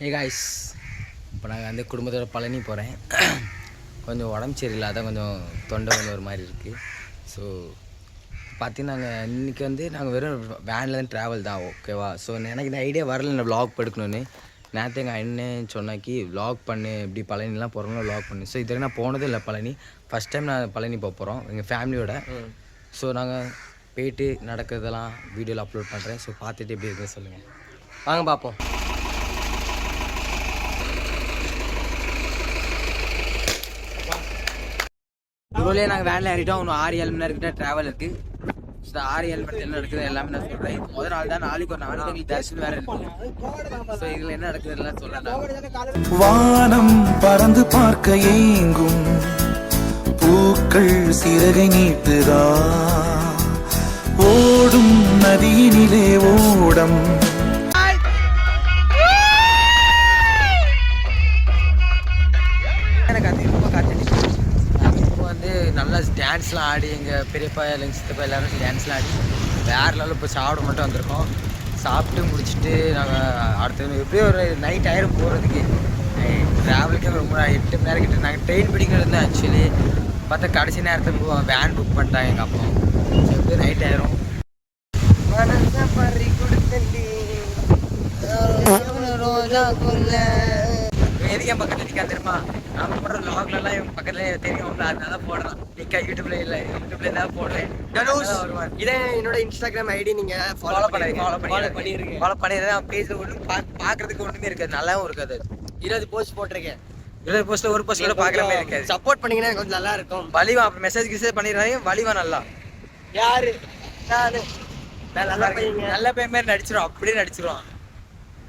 Hey guys, இப்போ நாங்கள் வந்து குடும்பத்தோட பழனி போகிறேன். கொஞ்சம் உடம்பு சரியில்லை, அதான் கொஞ்சம் தொண்டை கொஞ்சம் ஒரு மாதிரி இருக்குது. ஸோ பார்த்தீங்கன்னா நாங்கள் இன்றைக்கி வந்து நாங்கள் வெறும் வேனில் தான் ட்ராவல் தான், ஓகேவா? ஸோ எனக்கு இந்த ஐடியா வரல நான் விலாக் எடுக்கணுன்னு. நேற்று எங்கள் அண்ணன் சொன்னாக்கி விலாக் பண்ணு, இப்படி பழனிலாம் போகிறோம்னா விலாக் பண்ணு. ஸோ இதுவரை நான் போனதும் இல்லை பழனி, ஃபஸ்ட் டைம் நான் பழனி போக போகிறோம் எங்கள் ஃபேமிலியோட. ஸோ நாங்கள் போயிட்டு நடக்கிறதெல்லாம் வீடியோவில் அப்லோட் பண்ணுறேன். ஸோ பார்த்துட்டு எப்படி இருக்குன்னு சொல்லுங்கள், வாங்க பார்ப்போம். இவ்வளோ நாங்கள் வேனில் ஏறிட்டோம். இன்னும் 6-7 மணி நேரம் கிட்ட ட்ராவல் இருக்குது. ஸோ 6-7 மணி என்ன நடக்குது எல்லாமே நான் சொல்கிறேன். முதல் நாள் தான், நாளைக்கு ஒரு நாளைக்கு எங்களுக்கு தரிசனம் வேறு இருக்குது. ஸோ இதில் என்ன நடக்குது எல்லாம் சொல்கிறேன். வானம் பறந்து பார்க்க ஏங்கும் பூக்கள் சிறகை நீட்டுதா, ஓடும் நதியினிலே ஓடம். நல்லா டான்ஸ்லாம் ஆடி எங்கள் பெரியப்பா இல்லைங்க சித்தப்பா எல்லோரும் டான்ஸ்லாம் ஆடி வேறு லெவலில் இப்போ சாப்பிட மட்டும் வந்திருக்கோம். சாப்பிட்டு முடிச்சுட்டு நாங்கள் அடுத்தது எப்படியும் ஒரு நைட் ஆயிரம் போகிறதுக்கு. ட்ராவலுக்கே ரொம்ப 8 மணி நேரம் கிட்ட நாங்கள் ட்ரெயின் பிடிக்கிறது இருந்தோம். ஆக்சுவலி பார்த்தா கடைசி நேரத்துக்கு வேன் புக் பண்ணிட்டாங்க எங்கள் அப்பா. ஸோ எப்படியும் நைட் ஆயிரும். எதுக்கு என் பக்கத்தில் நிற்கா தெரியுமா? நாம போடுற லாக்லாம் என் பக்கத்துல தெரியும், அதனால போடுறான். நிற்கா யூடியூப்ல இல்லை, யூடியூப்ல தான் போடுறேன். இதே என்னோட இன்ஸ்டாகிராம் ஐடி நீங்க ஃபாலோ பண்ணிடுறேன். பேஜ்ல ஒன்றும் பார்க்கறதுக்கு ஒன்றுமே இருக்காது, நல்லாவும் இருக்காது. 20 போஸ்ட் போட்டிருக்கேன். 20 போஸ்ட்ல ஒரு போஸ்ட் கூட பார்க்குற மாதிரி இருக்காது. சப்போர்ட் பண்ணீங்கன்னா கொஞ்சம் நல்லா இருக்கும். வலிவா அப்புறம் மெசேஜ் பண்ணிடுறாங்க, வலிவா நல்லா. யாரு? நான் நல்ல பையன், நல்ல பையன் மாதிரி நடிச்சிடும், அப்படியே நடிச்சிருவான்.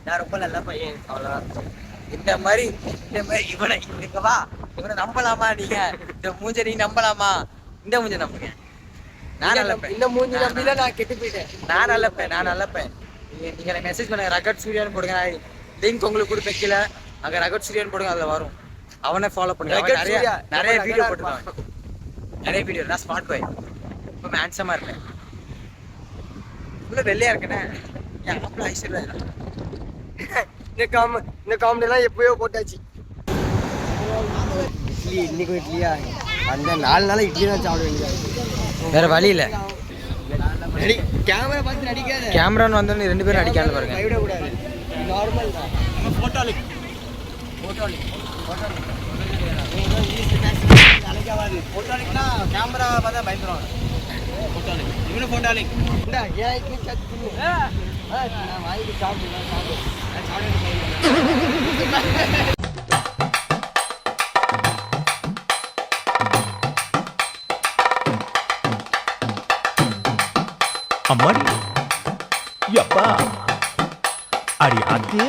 நான் ரொம்ப நல்ல பையன், அவ்வளோதான். இந்த மாதிரி இவனை நம்பலாமா? நீங்க இந்த மூஞ்ச நீங்க நம்பலாமா? இந்த மூஞ்ச நம்புங்க. நான் நல்லப்பேன். இந்த மூஞ்சி நம்பிதான் நான் கெட்டு போயிட்டேன். நான் நல்லப்பேன். நீங்க எனக்கு மெசேஜ் பண்ணுங்க, ரகட் சூர்யான்னு போடுங்க. லிங்க் உங்களுக்கு கொடுப்பேன் கீழே. அங்கே ரகட் சூர்யான்னு போடுங்க, அதில் வரும். அவனை ஃபாலோ பண்ணுங்க. நிறைய வீடியோ போட்டுருவான், நிறைய வீடியோ. நான் ஸ்மார்ட் பாய், ரொம்ப ஹேண்ட்ஸமாக இருப்பேன். இவ்வளோ வெள்ளையா இருக்கேனே, என் அப்பா ஐஸ்வர்யா. இந்த காமெடி எல்லாம் எப்பயோ போட்டாச்சு. இட்லி இன்னைக்கு இட்லியா? அந்த 4 நாள் இட்லி தான் சாப்பிட வேண்டியது, வேற வழி இல்லை. கேமரா பார்த்து நடிக்காத. கேமரான்னு வந்தோன்னு 2 பேரும் நடிக்காது பாருங்க. கைவிடக்கூடாது, நார்மல் தான். போட்டோலிக்னா கேமரா பார்த்தா பயந்துருவாங்க. இவனு போட்டோலிக் ஏன் இட்லி சத்து நான் வாங்கி சாப்பிடுவேன். அம்மாடி யப்பா அடி ஆத்தே.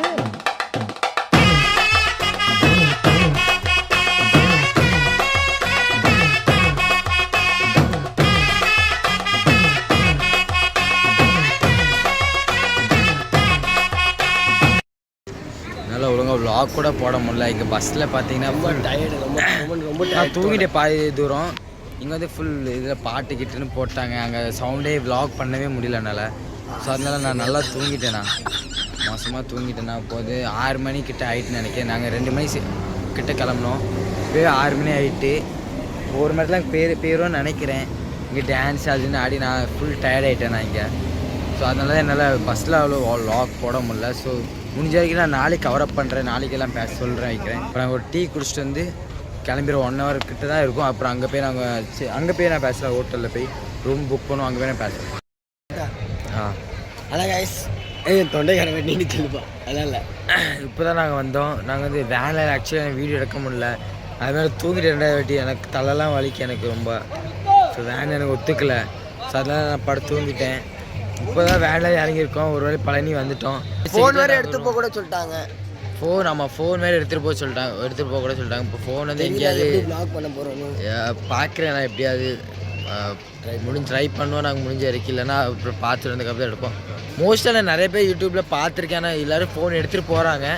நல்லா ஒழுங்காக vlog கூட போட முடியல. இங்கே பஸ்ஸில் பார்த்தீங்கன்னா ரொம்ப நான் தூங்கிட்டேன் பாதி தூரம். இங்கே வந்து ஃபுல் இதில் பாட்டு கிட்டுன்னு போட்டாங்க, அங்கே சவுண்டே vlog பண்ணவே முடியல என்னால். ஸோ அதனால நான் நல்லா தூங்கிட்டேன். நான் மோசமாக தூங்கிட்டேன்னா. இப்போது 6 மணி கிட்ட ஆகிட்டுன்னு நினைக்கிறேன். நாங்கள் 2 மணி கிட்ட கிளம்புனோம், இப்போயே 6 மணி ஆகிட்டு. ஒரு மணி நேரத்தில் பேரும்னு நினைக்கிறேன். இங்கே டான்ஸ் அதுன்னு ஆடி நான் ஃபுல் டயர்ட் ஆகிட்டேன் நான் இங்கே. ஸோ அதனால தான் என்னால் பஸ்ஸில் அவ்வளோ vlog போட முடியல. ஸோ முடிஞ்ச வரைக்கும் நான் நாளைக்கு கவரப் பண்ணுறேன், நாளைக்கெல்லாம் பேச சொல்கிறேன் வைக்கிறேன். இப்போ நாங்கள் ஒரு டீ குடிச்சிட்டு வந்து கிளம்பிடுவோம். 1 hour கிட்ட தான் இருக்கும். அப்புறம் அங்கே போய் நான் பேசுகிறேன், ஹோட்டலில் போய் ரூம் புக் பண்ணுவோம், அங்கே போய் நான் பேசுகிறேன். அதான் கைஸ், தொண்டைக்கார நீண்டு சொல்லுப்பா. அதெல்லாம் இல்லை, இப்போ தான் நாங்கள் வந்தோம். நாங்கள் வந்து வேனில் ஆக்சுவலி வீடியோ எடுக்க முடியல, அதுமாதிரி தூங்கிட்டு 2வது வாட்டி. எனக்கு தலைலாம் வலிக்கு எனக்கு ரொம்ப. ஸோ வேன் எனக்கு ஒத்துக்கலை. ஸோ அதனால் நான் படுத்து தூங்கிட்டேன். இப்போ தான் வேனில் இறங்கியிருக்கோம். ஒரு வேளை பழனி வந்துட்டோம். ஃபோன் வேறு எடுத்துகிட்டு போக கூட சொல்லிட்டாங்க. ஃபோன் வேறு எடுத்துகிட்டு போக சொல்லிட்டாங்க. இப்போ ஃபோன் வந்து எங்கேயாவது ப்ளாக் பண்ண போகிறோம் பார்க்குறேன். நான் எப்படியாவது ட்ரை பண்ணுவோம். நாங்கள் முடிஞ்ச வரைக்கும், இல்லைன்னா அப்புறம் பார்த்துட்டு வந்ததுக்கப்புறம் எடுப்போம். மோஸ்ட்டாக நான் நிறைய பேர் யூடியூப்பில் பார்த்துருக்கேன். ஆனால் எல்லோரும் ஃபோன் எடுத்துகிட்டு போகிறாங்க.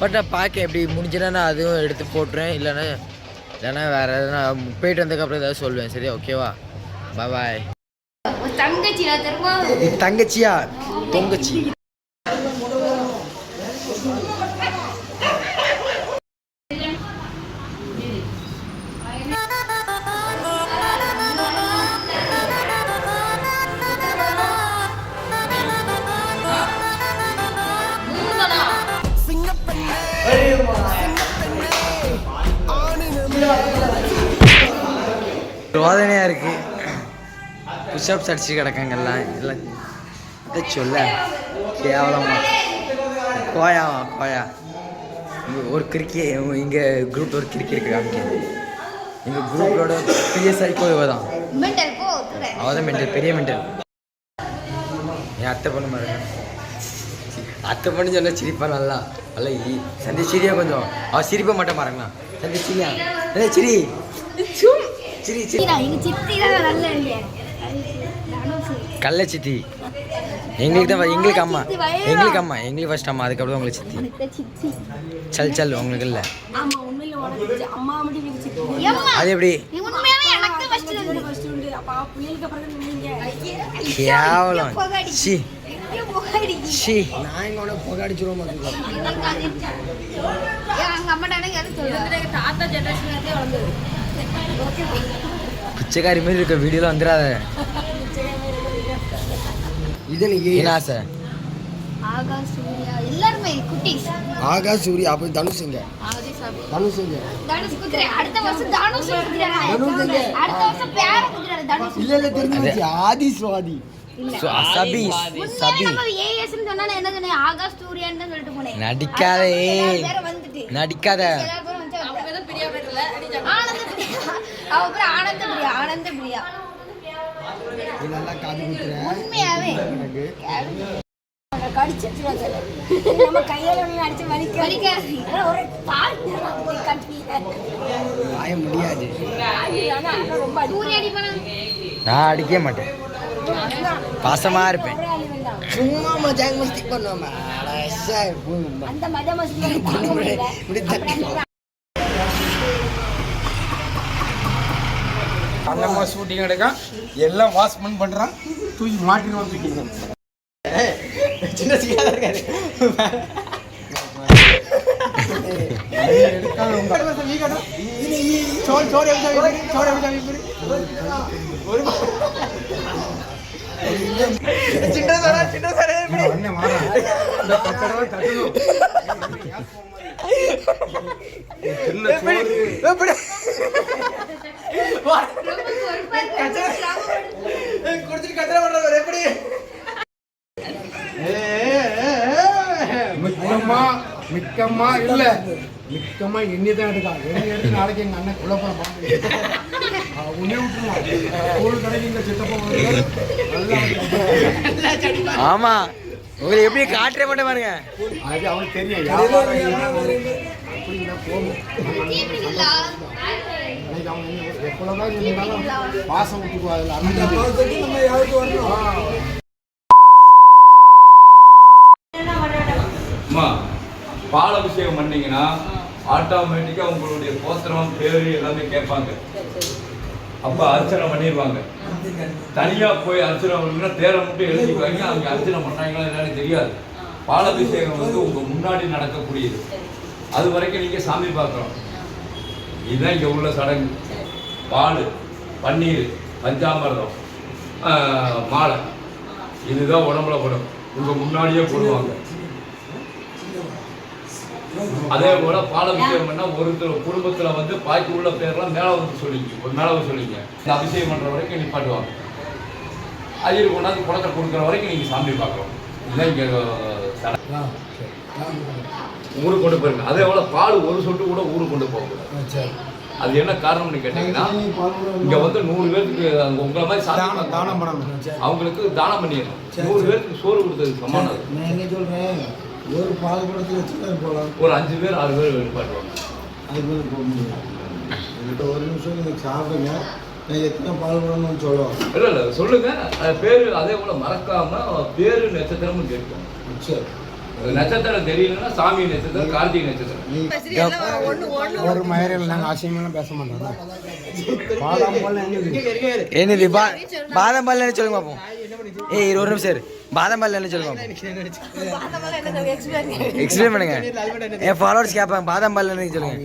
பட் நான் பார்க்க எப்படி முடிஞ்சுன்னா நான் அதுவும் எடுத்து போட்டுருவேன். இல்லைன்னா வேறு எதனா போயிட்டு வந்ததுக்கப்புறம் ஏதாவது சொல்லுவேன். சரியா? ஓகேவா? பாய். தங்கச்சியா? தொங்கச்சி. ரோதனையா இருக்கு. புஷ்அப்ஸ் அடிச்சு கிடக்காங்கல்லாம் இல்லை இதை சொல்ல கேவலமா கோயா ஒரு கிரிக்கெட் இங்கே குரூப் ஒரு கிரிக்கெட் காமிக்க எங்கள் குரூப்போட பெரிய சைக்கோ தான் அவதான் மென்டல் பெரிய மென்டல். என் அத்தை பொண்ணு மாதிரி அத்தை பொண்ணு சொன்ன சிரிப்பா நல்லா நல்லா சந்தி சிரியா கொஞ்சம் அவள் சிரிப்ப மாட்டேன் பாருங்களா சந்தி சிரியா சிரி சிரி சிரி கள்ள சித்தி எங்களுக்கு தான் எங்களுக்கு அம்மா எங்களுக்கு ஃபர்ஸ்ட் அம்மா அதுக்கப்புறம் உங்களுக்கு சித்தி சல் உங்களுக்கு இல்லை அது எப்படி கேவலம் சி சி நான் புகாடிச்சிருவோம் பிச்சைக்காரி மாதிரி இருக்க வீடியோல வந்துடாத ஆகாஷ் சூர்யா அப்ப தனுஷுங்க ஆதி சுவாதி நடிக்காத ஆனந்த பிரியா நல்லா காது குத்துறேன் முடியாது நான் அடிக்க மாட்டேன் பாசமா இருப்பேன் சும்மா மஜாக் மஸ்தி பண்ணுவோம் அண்ணம்மா ஷூட்டிங் எடுக்கான் எல்லாம் வாஷ்மன் பண்றான் தூக்கி மாட்டின்னு வந்துருக்கீங்க சின்ன சிக்காத இருக்காரு மிக்கம்மா இல்ல மிக்கம்மா எண்ணிதான் எடுக்கான் எண்ணி எடுத்து நாளைக்கு எங்க அண்ணன் குழப்பம் உன்னே விட்டுருவான் ஸ்கூல் கடைக்கு இங்க சித்தப்பா ஆமா உங்களை எப்படி காட்டுற மாட்டேன் பாருங்க அது அவனுக்கு தெரியும் எப்பொழுதான் இருந்தாலும் பாசம் விட்டுக்குவாங்க பால் அபிஷேகம் பண்ணீங்கன்னா ஆட்டோமேட்டிக்காக உங்களுடைய கோத்திரம் பேரு எல்லாமே கேட்பாங்க. அப்போ அர்ச்சனை பண்ணிடுவாங்க. தனியாக போய் அர்ச்சனை பண்ணீங்கன்னா பேரை மட்டும் எழுதிக்குவாங்க. அவங்க அர்ச்சனை பண்ணாங்களா என்னன்னு தெரியாது. பால் அபிஷேகம் வந்து உங்கள் முன்னாடி நடக்கக்கூடியது. அது வரைக்கும் நீங்கள் சாமி பார்க்குறோம். இதுதான் இங்கே உள்ள சடங்கு. பால், பன்னீர், பஞ்சாமிர்தம், மாலை இதுதான் உடம்புல படும். உங்கள் முன்னாடியே போடுவாங்க. அதே போல பாலாபிஷேகம் பண்ணா ஒருத்தர் குடும்பத்துல வந்து பாக்கி உள்ள பேர்லாம் மேல வந்து சொல்லிங்க இந்த அபிஷேகம் பண்ற வரைக்கும் நிப்பாட்டுவாங்க. ஐயர் கொண்டாந்து குடத்தை கொடுக்குற வரைக்கும் நீங்க சாமி பார்க்கலாம். இதுதான் இங்க ஊருக்கு கொண்டு போயிருங்க. அதே போல பால் ஒரு சொட்டு கூட ஊருக்கு கொண்டு போகக்கூடாது. அது என்ன காரணம்னு கேட்டீங்கன்னா இங்க வந்து 100 பேருக்கு உங்களை மாதிரி தானம் பண்ணணும். அவங்களுக்கு தானம் பண்ணிடணும். 100 பேருக்கு சோறு கொடுத்தது சமானம். சொல்றேன் ஒரு பால் குடத்தில் வச்சு போகலாம். ஒரு 5 பேர் 6 பேர் வெளிப்பாட்டுவாங்க. அது மாதிரி போக முடியும். என்கிட்ட ஒரு நிமிஷம் நீங்கள் சாப்பிடுங்க. நான் எத்தனை பால் குடம்னு சொல்லுவோம். இல்லை சொல்லுங்க. பேர் அதே போல மறக்காம பேரு நட்சத்திரமும் கேட்கும். சரி நட்சத்திரம் தெரியலன்னா சாமி நட்சத்திரம், கார்த்திகை நட்சத்திரம். ஒரு மயிரில் நாங்கள் ஆசையெல்லாம் பேச மாட்டோம். பாதாம் பால் என்னது பாதாம் பால் என்ன சொல்லுங்க பார்ப்போம். ஏய் ஒரு நிமிஷம் பாதாம் பால் என்ன சொல்லுங்க எக்ஸ்பிளைன் பண்ணுங்க. என் ஃபாலோவர்ஸ் கேட்பாங்க பாதாம் பால் என்ன சொல்லுங்க.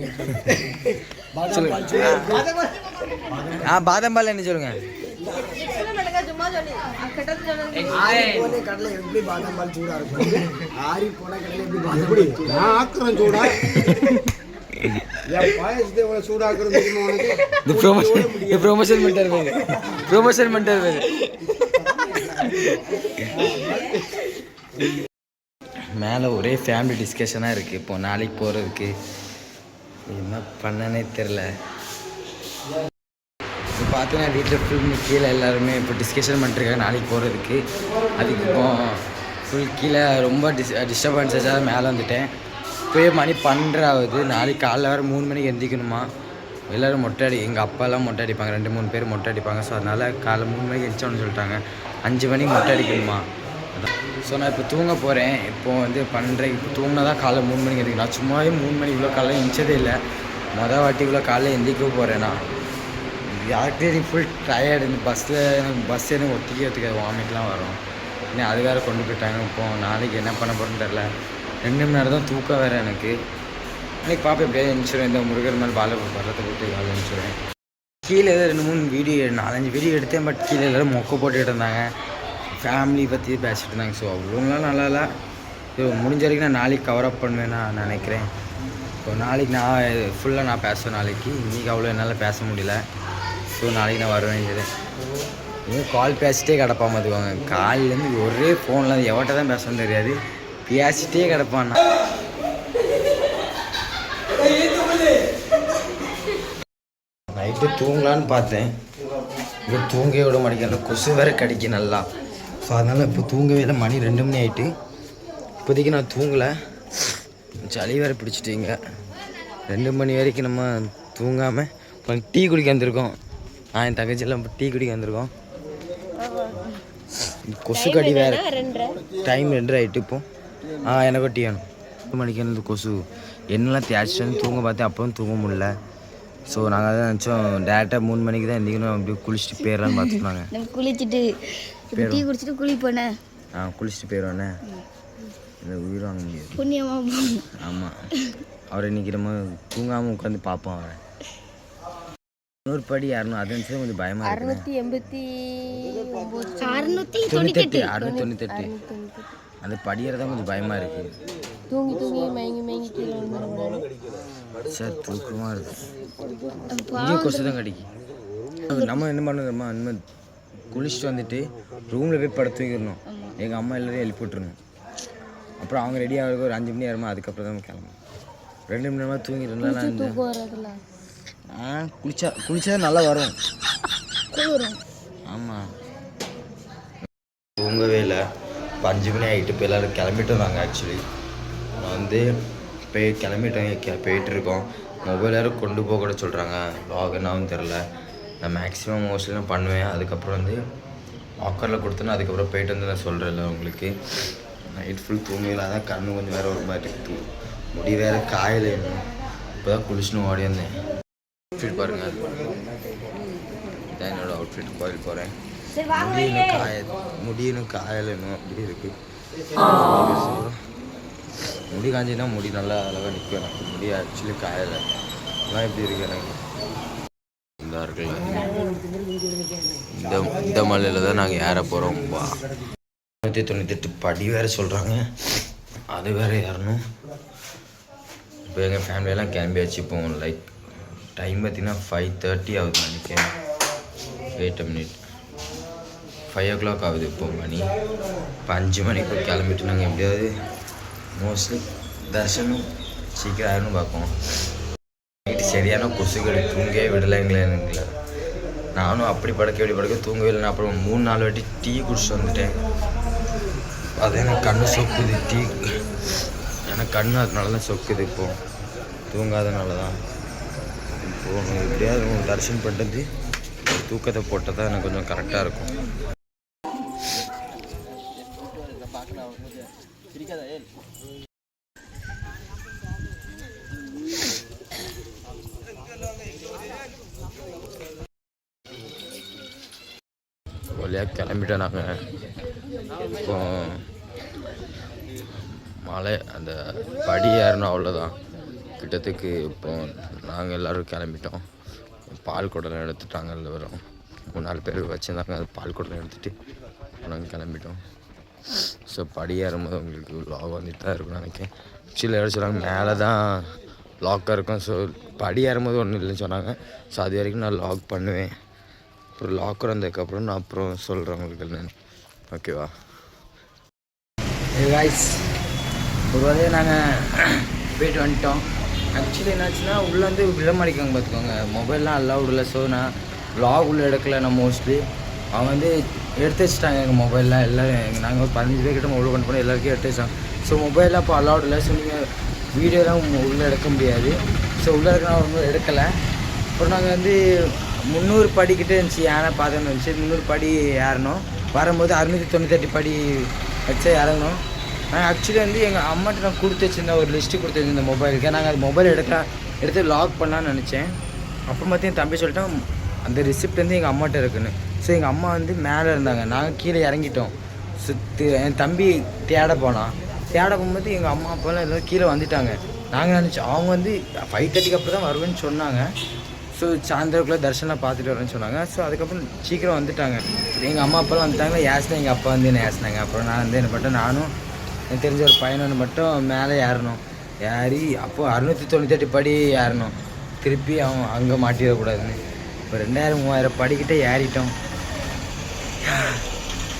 சொல்லுங்க. பாதாம் பால் என்ன சொல்லுங்க. ஆறி போன கடலை எப்படி பாதாம் பால் சூடா இருக்கும்? ஆறி போன கடலை எப்படி பாதாம் எப்படி பால் சூடா? நான் ஆக்குறேன் சூடா என் பாயசத்தை எவ்வளவு சூடாக்குறது தெரியுமா உனக்கு? இந்த ப்ரொமோஷன் பண்ணிட்டாரு மேலே ஒரே ஃபேமிலி டிஸ்கஷனாக இருக்குது. இப்போ நாளைக்கு போகிறதுக்கு என்ன பண்ணனே தெரில. இப்போ பார்த்தீங்கன்னா வீட்டில் ஃபுல் கீழே எல்லாருமே இப்போ டிஸ்கஷன் பண்ணிட்டுருக்காங்க நாளைக்கு போகிறதுக்கு. அதுக்கு இப்போ ஃபுல் கீழே ரொம்ப டிஸ்டர்பன்ஸ் ஆச்சா மேலே வந்துட்டேன். இப்போயே மணி 12 ஆகுது. நாளைக்கு காலைல வேறு 3 மணிக்கு எந்திரிக்கணுமா. எல்லோரும் மொட்டை எங்கள் அப்பாலாம் மொட்டை அடிப்பாங்க, 2-3 பேர் மொட்டை அடிப்பாங்க. ஸோ அதனால் காலைல 3 மணிக்கு எந்திரிச்சோன்னு சொல்லிட்டாங்க. 5 மணிக்கு மொட்டை அடிக்கணுமா. ஸோ நான் இப்போ தூங்க போகிறேன். இப்போது வந்து 12 இப்போ தூங்கினா தான் காலைல 3 மணிக்கு எந்திரிக்கணும். நான் சும்மாவே 3 மணிக்கு இவ்வளோ காலையில் எந்திரிச்சதே இல்லை. வாட்டி இவ்வளோ காலையில் எந்திரிக்க போகிறேன். நான் யார்கிட்டே ஃபுல் டயர்டு. இந்த பஸ் எனக்கு ஒத்திக்கிறதுக்கு வாமிட்லாம் வரும். இன்னும் அது வேறு கொண்டு போயிட்டாங்க. இப்போது நாளைக்கு என்ன பண்ண போகிறேன்னு தெரில. 2 மணி நேரம் தான் தூக்கம் வேறு எனக்கு. இன்னைக்கு பாப்பா எப்படியாவது எழுந்திரிச்சிடுவேன். இந்த முருகர் மேலே பரத்தை போட்டு காலையில் எழுந்திரிச்சிடுவேன். கீழே 2-3 வீடியோ 4-5 வீடியோ எடுத்தேன். பட் கீழே எல்லோரும் மொக்க போட்டுக்கிட்டு இருந்தாங்க, ஃபேமிலி பற்றி பேசிகிட்டு இருந்தாங்க. ஸோ அவ்வளோலாம் நல்லா இல்லை. ஸோ முடிஞ்ச வரைக்கும் நான் நாளைக்கு கவரப் பண்ணுவேன் நான் நினைக்கிறேன். ஸோ நாளைக்கு நான் ஃபுல்லாக நான் பேசுவேன். நாளைக்கு இன்றைக்கி அவ்வளோ என்னால் பேச முடியல. ஸோ நாளைக்கு நான் வருவேன். இன்னும் கால் பேசிட்டே கிடப்பான் பார்த்துக்கோங்க. காலிலேருந்து ஒரே ஃபோனில் எவட்ட தான் பேசணும்னு தெரியாது, பேசிட்டே கிடப்பான். நைட்டு தூங்கலான்னு பார்த்தேன். இப்போ தூங்கவே விட மாட்டேங்கிறேன். கொசு வேறு கடிக்க நல்லா. ஸோ அதனால் இப்போ தூங்கவே இல்லை. மணி 2 மணி ஆகிட்டு. இப்போதைக்கு நான் தூங்கலை. சளி வேறு பிடிச்சிட்டிங்க. 2 மணி வரைக்கும் நம்ம தூங்காமல் இப்போ டீ குடிக்க வந்திருக்கோம். என் தங்கச்சியெல்லாம் இப்போ டீ குடிக்க வந்திருக்கோம். கொசு கடி வேறு. டைம் 2 ஆகிட்டு. இப்போ எனக்கு டீ வேணும். 2 மணிக்கு வந்து கொசு என்னெல்லாம் தேய்ச்சிட்டு வந்து தூங்க பார்த்தேன். அப்புறம் தூங்க முடியல. ஸோ நாங்கள் அதை நினச்சோம் டேரெக்டாக 3 மணிக்கு தான் எந்திக்கணும். அப்படியே குளிச்சுட்டு போயிடலான்னு பார்த்துருந்தாங்க. குளிச்சுட்டு டீ குடிச்சிட்டு குளிப்போனே. குளிச்சுட்டு போயிடுவானே. இந்த உயிர் வாங்க முடியாது. புண்ணியமாக. ஆமாம், அவரை இன்றைக்கி நம்ம தூங்காமல் உட்காந்து பார்ப்போம். அவரை 100 படி 600 அது நினச்சா கொஞ்சம் பயமாக இருக்கு. 698 அது படியறதான் கொஞ்சம் பயமாக இருக்குது. தூங்கி தூங்கி மயங்கி கீழே வந்துடுவாங்க. சார் தூக்கமாக இருக்குது. இங்கே கொசு தான் கடிக்கு. நம்ம என்ன பண்ணுறோம்மா, இனிமேல் குளிச்சுட்டு வந்துட்டு ரூமில் போய் படுத்து தூங்கிடணும். எங்கள் அம்மா எல்லோரையும் எழுப்பி விட்டுருணும். அப்புறம் அவங்க ரெடி ஆகிறதுக்கு ஒரு 5 மணி ஆகுமா. அதுக்கப்புறம் தான் கிளம்பணும். 2 மணி நேரமாக தூங்கிடுறதுனால குளிச்சா நல்லா வரும். ஆமாம், தூங்கவே இல்லை. இப்போ 5 மணி ஆகிட்டு. இப்போ எல்லோரும் கிளம்பிட்டு வந்தாங்க. ஆக்சுவலி நான் வந்து கிளம்பிட்டேன். போயிட்டுருக்கோம். மொபைல் யாரும் கொண்டு போக கூட சொல்கிறாங்க. லாக் என்னாவும் தெரில. நான் மேக்ஸிமம் மோஸ்ட்லி நான் பண்ணுவேன். அதுக்கப்புறம் வந்து லாக்கரில் கொடுத்தேன்னா அதுக்கப்புறம் போயிட்டு வந்து நான் சொல்கிறேன்ல உங்களுக்கு. நைட் ஃபுல் தூங்கல. அதான் கண்ணு கொஞ்சம் வேறு ஒரு மாதிரி இருக்குது. முடி வேறு காயலை. இப்போ தான் குளிச்சுன்னு ஓடி வந்தேன். அவுட்ஃபிட் பாருங்கள், இதான் என்னோடய அவுட்ஃபிட். கோயில் போகிறேன். முடியும் காயலைன்னு அப்படி இருக்குது. முடி காஞ்சின்னா முடி நல்லா அழகாக நிற்கும். எனக்கு முடி ஆக்சுவலி காயலை. அதெல்லாம் எப்படி இருக்கு எனக்கு. இந்த இருக்குல்ல, இந்த மலையில் தான் நாங்கள் ஏற போகிறோம். 198 படி வேறு சொல்கிறாங்க. அது வேறு ஏறணும். இப்போ எங்கள் ஃபேமிலியெல்லாம் கிளம்பியாச்சு. இப்போ லைக் டைம் பார்த்திங்கன்னா 5:30 ஆகுது நினைக்கிறேன். 8 மினிட் 5 o'clock ஆகுது இப்போ மணி. இப்போ 5 மணிக்கு கிளம்பிட்டு நாங்கள் எப்படியாவது மோஸ்ட்லி தர்ஷனும் சீக்கிரம் ஆகணும் பார்ப்போம். நைட்டு சரியான கொசுகள் தூங்கவே விடலைங்களேனுங்கள. நானும் அப்படி படுக்க தூங்கவே இல்லை. அப்புறம் 3-4 வாட்டி டீ குடிச்சிட்டு வந்துட்டேன். அது எனக்கு கண்ணு சொக்குது. டீ எனக்கு கண்ணு அதனால தான் சொக்குது. இப்போது தூங்காதனால தான். இப்போது எப்படியாவது தரிசனம் பண்ணுறது தூக்கத்தை போட்டால் தான் எனக்கு கொஞ்சம் கரெக்டாக இருக்கும். வழியாக கிளம்பிட்டோம் நாங்கள். இப்போ மலை அந்த படி ஏறணும், அவ்வளோதான் கிட்டத்துக்கு. இப்போ நாங்கள் எல்லோரும் கிளம்பிட்டோம். பால் குடம் எடுத்துட்டாங்க. எல்லோரும் 3-4 பேர் வச்சுருந்தாங்க. அது பால் குடம் எடுத்துகிட்டு நாங்கள் கிளம்பிட்டோம். ஸோ படி ஏறும்போது உங்களுக்கு லாக் வந்துட்டு தான் இருக்கும்னு நினைக்கிறேன். ஆக்சுவலி எவ்வளோ சொன்னாங்க மேலே தான் லாக்காக இருக்கும். ஸோ படி ஏறும்போது ஒன்றும் இல்லைன்னு சொன்னாங்க. ஸோ அது வரைக்கும் நான் லாக் பண்ணுவேன். அப்புறம் லாக்கர் வந்ததுக்கப்புறம் நான் அப்புறம் சொல்கிறேன் உங்களுக்கு என்னென்னு. ஓகேவா? காய்ஸ் ஒரு வழியாக நாங்கள் போய்ட்டு வந்துட்டோம். ஆக்சுவலி என்னாச்சுன்னா உள்ளே வந்து விட மாட்டேங்காங்க பார்த்துக்கோங்க. மொபைல்லாம் அலவுட் இல்லை. ஸோ நான் வ்ளாக் உள்ளே எடுக்கலை. நான் மோஸ்ட்லி அவங்க வந்து எடுத்து வச்சுட்டாங்க எங்கள் மொபைல்லாம். எல்லோரும் நாங்கள் ஒரு 15 பேர் கிட்ட மொபைல் பண்ண எல்லாருக்கும் எடுத்து வச்சாங்க. ஸோ மொபைல்லாம் இப்போ அலவுட் இல்லை. ஸோ நீங்கள் வீடியோலாம் உள்ளே எடுக்க முடியாது. ஸோ உள்ளே எடுக்க நான் ஒன்றும் எடுக்கலை. அப்புறம் நாங்கள் வந்து 300 படிக்கிட்டே இருந்துச்சு. யானை பார்த்தோன்னு இருந்துச்சு. 300 படி ஏறணும். வரும்போது 698 படி வச்சு இறங்கணும். நாங்கள் ஆக்சுவலி வந்து எங்கள் அம்மாட்ட நான் கொடுத்து வச்சுருந்தேன், ஒரு லிஸ்ட்டு கொடுத்து வச்சுருந்தேன் மொபைலுக்கு. நாங்கள் அது மொபைல் எடுத்து லாக் பண்ணலான்னு நினச்சேன். அப்புறம் பார்த்து என் தம்பி சொல்லிட்டோம் அந்த ரிசிப்ட் வந்து எங்கள் அம்மாட்ட இருக்குன்னு. ஸோ எங்கள் அம்மா வந்து மேலே இருந்தாங்க, நாங்கள் கீழே இறங்கிட்டோம். சுற்றி என் தம்பி தேட போகும்போது எங்கள் அம்மா அப்பாலாம் எல்லாம் கீழே வந்துட்டாங்க. நாங்கள் நினச்சோம் அவங்க வந்து 5:30க்கு அப்புறம் தான் வருவேன்னு சொன்னாங்க. ஸோ சாயந்தரக்குள்ளே தர்ஷனை பார்த்துட்டு வரேன்னு சொன்னாங்க. ஸோ அதுக்கப்புறம் சீக்கிரம் வந்துட்டாங்க. எங்கள் அம்மா அப்பாலாம் வந்துட்டாங்க. ஏசினா எங்கள் அப்பா வந்து என்ன ஏசினாங்க. அப்புறம் நான் வந்து என்ன மட்டும் நானும் எனக்கு தெரிஞ்ச ஒரு பையனொன்று மட்டும் மேலே ஏறணும். ஏறி அப்போது 698 படி ஏறணும். திருப்பி அவன் அங்கே மாட்டிடக்கூடாதுன்னு இப்போ 2000-3000 படிக்கிட்டே ஏறிட்டோம்.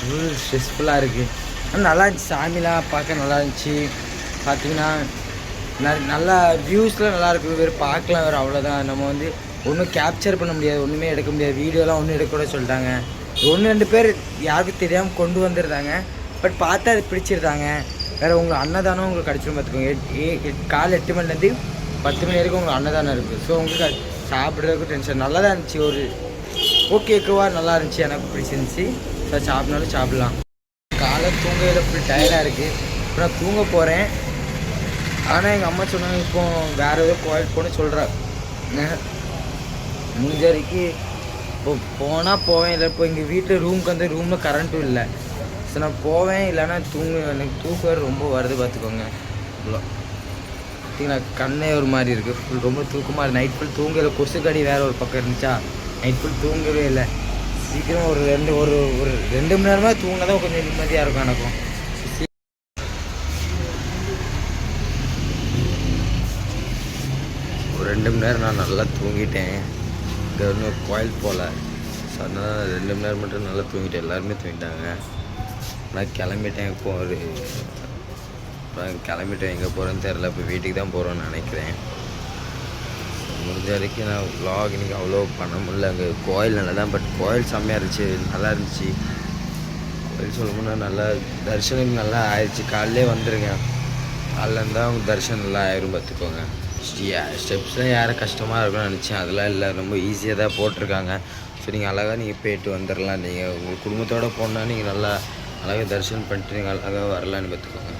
ஃபுல் ஸ்ட்ரெஸ்ஃபுல்லாக இருக்குது. ஆனால் நல்லா இருந்துச்சு. சாமிலாம் பார்க்க நல்லா இருந்துச்சு. பார்த்திங்கன்னா நல்லா வியூஸ்லாம் நல்லாயிருக்கு. வேறு பார்க்கலாம் வேறு அவ்வளோதான். நம்ம வந்து ஒன்றும் கேப்சர் பண்ண முடியாது, ஒன்றுமே எடுக்க முடியாது. வீடியோலாம் ஒன்றும் எடுக்கக்கூட சொல்லிட்டாங்க. 1-2 பேர் யாருக்கும் தெரியாமல் கொண்டு வந்துடுறாங்க. பட் பார்த்தா அது பிடிச்சிருந்தாங்க. வேறு உங்களுக்கு அன்னதானம் உங்களுக்கு கிடச்சிரும் பார்த்துக்கோங்க. காலை 8 மணிலேருந்து 10 மணி வரைக்கும் உங்களுக்கு அன்னதானம் இருக்குது. ஸோ உங்களுக்கு சாப்பிட்றதுக்கு டென்ஷன் நல்லா தான் இருந்துச்சு. ஒரு ஓகேக்குவா நல்லா இருந்துச்சு. எனக்கு பிடிச்சிருந்துச்சி. ஸோ சாப்பிட்னாலும் சாப்பிட்லாம். காலை தூங்கையில் ஃபுல் டயர்டாக இருக்குது. இப்போ நான் தூங்க போகிறேன். ஆனால் எங்கள் அம்மா சொன்னாங்க இப்போ வேறு ஏதோ கோயில் போகணுன்னு சொல்கிறாங்க. முடிஞ்ச வரைக்கும் இப்போ போனால் போவேன். இல்லை இப்போ எங்கள் வீட்டில் ரூமுக்கு வந்து ரூமில் கரண்ட்டும் இல்லை. ஸோ நான் போவேன். இல்லைன்னா எனக்கு தூக்கம் வேறு ரொம்ப வருது பார்த்துக்கோங்க. இவ்வளோ பார்த்தீங்கன்னா கண்ணே ஒரு மாதிரி இருக்குது. ஃபுல் ரொம்ப தூக்கமாக இருக்குது. Night full தூங்கலை. கொசுக்கடி வேறு ஒரு பக்கம் இருந்துச்சா. நைட் ஃபுல் தூங்கவே இல்லை. சீக்கிரம் ஒரு 2 மணி நேரமாக தூங்கினா தான் கொஞ்சம் நிம்மதியாக இருக்கும் எனக்கும். ஒரு 2 மணி நேரம் நான் நல்லா தூங்கிட்டேன். இங்கே வந்து கோயில் போகல. ஸோ அதனால் 2 மணி நேரம் மட்டும் நல்லா தூங்கிட்டேன். எல்லாருமே தூங்கிட்டாங்க. நான் கிளம்பிட்டேன். இப்போ கிளம்பிட்டேன். எங்கே போகிறேன்னு தெரில. இப்போ வீட்டுக்கு தான் போகிறோன்னு நினைக்கிறேன். முடிஞ்ச வரைக்கும் நான் வ்ளாக் இன்றைக்கி அவ்வளோ பண்ண முடியல. அங்கே கோயில் நல்லா தான். பட் கோயில் செம்மையாக இருந்துச்சு, நல்லா இருந்துச்சு. கோயில் சொல்லணும்னா நல்லா தரிசனம் நல்லா ஆயிடுச்சு. காலையிலே வந்துடுங்க. காலைல இருந்தால் அவங்க தரிசனம் நல்லா ஆயிரும் பார்த்துக்கோங்க. ஸ்டெப்ஸ்லாம் யாரும் கஷ்டமாக இருக்கும்னு நினச்சேன். அதெல்லாம் இல்லை, ரொம்ப ஈஸியாக தான் போட்டிருக்காங்க. ஸோ நீங்கள் அழகாக நீங்கள் போய்ட்டு வந்துடலாம். நீங்கள் உங்கள் குடும்பத்தோடு போனால் நீங்கள் நல்லா அழகாக தரிசனம் பண்ணிட்டு நீங்கள் அழகாக வரலான்னு பார்த்துக்கோங்க.